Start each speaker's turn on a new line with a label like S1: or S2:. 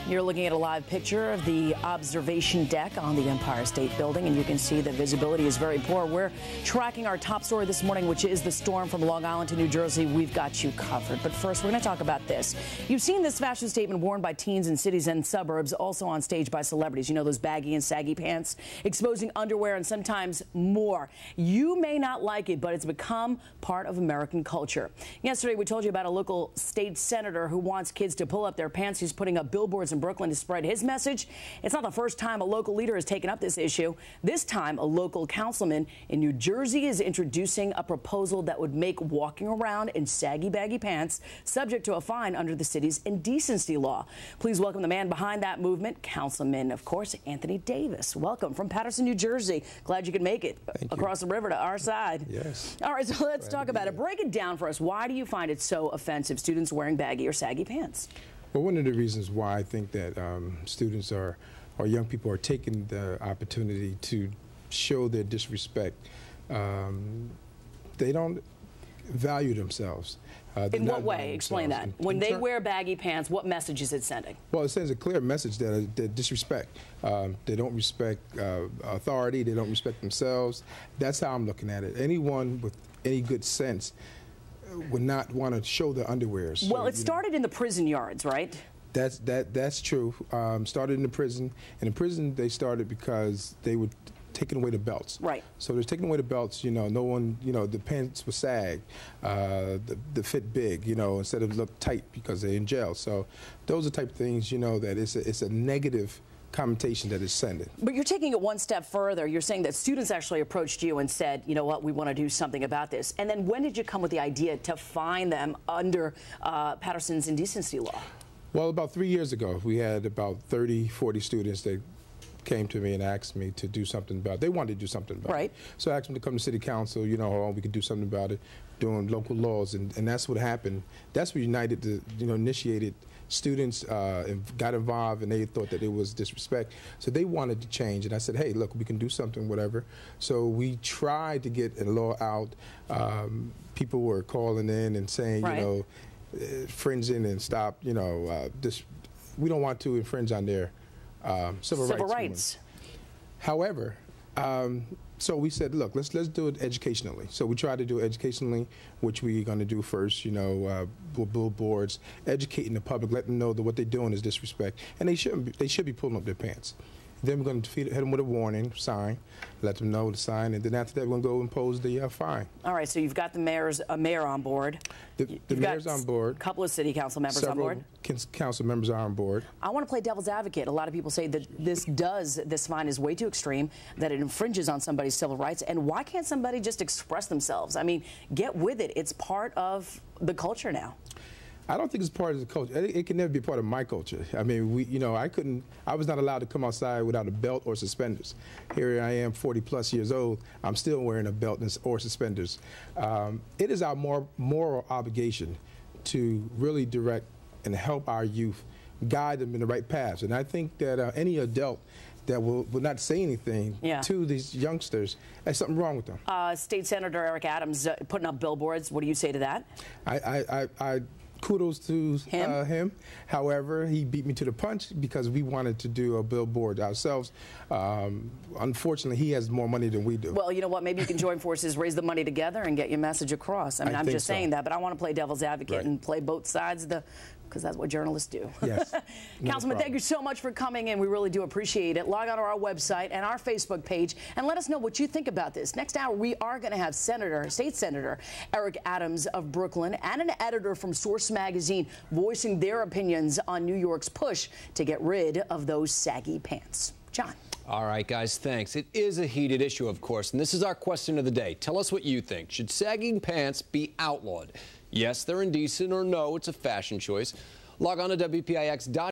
S1: You're looking at a live picture of the observation deck on the Empire State Building, and you can see the visibility is very poor. We're tracking our top story this morning, which is the storm from Long Island to New Jersey. We've got you covered. But first, we're going to talk about this. You've seen this fashion statement worn by teens in cities and suburbs, also on stage by celebrities. You know, those baggy and saggy pants, exposing underwear and sometimes more. You may not like it, but it's become part of American culture. Yesterday, we told you about a local state senator who wants kids to pull up their pants. He's putting up billboards in Brooklyn to spread his message. It's not the first time a local leader has taken up this issue. This time, a local councilman in New Jersey is introducing a proposal that would make walking around in saggy, baggy pants subject to a fine under the city's indecency law. Please welcome the man behind that movement, Councilman, of course, Anthony Davis. Welcome from Paterson, New Jersey. Glad you could make it across the river to our side.
S2: Yes.
S1: All right, so let's talk about it. Break it down for us. Why do you find it so offensive, students wearing baggy or saggy pants?
S2: Well, one of the reasons why I think that students or young people are taking the opportunity to show their disrespect, they don't value themselves.
S1: In what way? Explain that. When they wear baggy pants, what message is it sending?
S2: Well, it sends a clear message that disrespect. They don't respect authority. They don't respect themselves. That's how I'm looking at it. Anyone with any good sense would not want to show their underwear. So,
S1: well, it started in the prison yards, right?
S2: That's true. Started in the prison. And in prison, they started because they were taking away the belts.
S1: Right.
S2: So they're taking away the belts. You know, no one. You know, the pants were sag, the fit big. You know, instead of look tight because they're in jail. So those are the type of things. You know, that it's a negative connotation that is sending.
S1: But you're taking it one step further. You're saying that students actually approached you and said, you know what, we want to do something about this. And then when did you come with the idea to fine them under Paterson's indecency law?
S2: Well, about 3 years ago, we had about 30, 40 students that came to me and asked me to do something about it. They wanted to do something about it. So I asked them to come to city council, you know, we could do something about it, doing local laws, and that's what happened. That's what united, initiated students and got involved, and they thought that it was disrespect. So they wanted to change, and I said, hey, look, we can do something, whatever. So we tried to get a law out. People were calling in and saying, you know, infringing and stop, you know, we don't want to infringe on their civil rights. However, so we said, look, let's do it educationally. So we tried to do it educationally, which we're going to do first, you know, billboards, educating the public, letting them know that what they're doing is disrespect, and they should be pulling up their pants. Then we're going to hit them with a warning sign, let them know the sign, and then after that, we're going to go impose the fine.
S1: All right, so you've got the mayor on board.
S2: The mayor's on board.
S1: A couple of city council members on board.
S2: Council members are on board.
S1: I want to play devil's advocate. A lot of people say that this fine is way too extreme, that it infringes on somebody's civil rights, and why can't somebody just express themselves? I mean, get with it. It's part of the culture now.
S2: I don't think it's part of the culture. It can never be part of my culture. I mean, you know, I was not allowed to come outside without a belt or suspenders. Here I am, 40+ years old. I'm still wearing a belt or suspenders. It is our moral obligation to really direct and help our youth, guide them in the right paths. And I think that any adult that will not say anything to these youngsters, there's something wrong with them.
S1: State Senator Eric Adams putting up billboards. What do you say to that?
S2: I kudos to him. However, he beat me to the punch because we wanted to do a billboard ourselves. Unfortunately, he has more money than we do.
S1: Well, you know what? Maybe you can join forces, raise the money together, and get your message across. I mean, I'm just saying that, but I want to play devil's advocate and play both sides of the, because that's what journalists do.
S2: Yes.
S1: Councilman, thank you so much for coming in. We really do appreciate it. Log on to our website and our Facebook page and let us know what you think about this. Next hour, we are going to have State Senator Eric Adams of Brooklyn and an editor from Source Magazine voicing their opinions on New York's push to get rid of those saggy pants. John.
S3: All right, guys, thanks. It is a heated issue, of course, and this is our question of the day. Tell us what you think. Should sagging pants be outlawed? Yes, they're indecent, or no, it's a fashion choice. Log on to WPIX.com.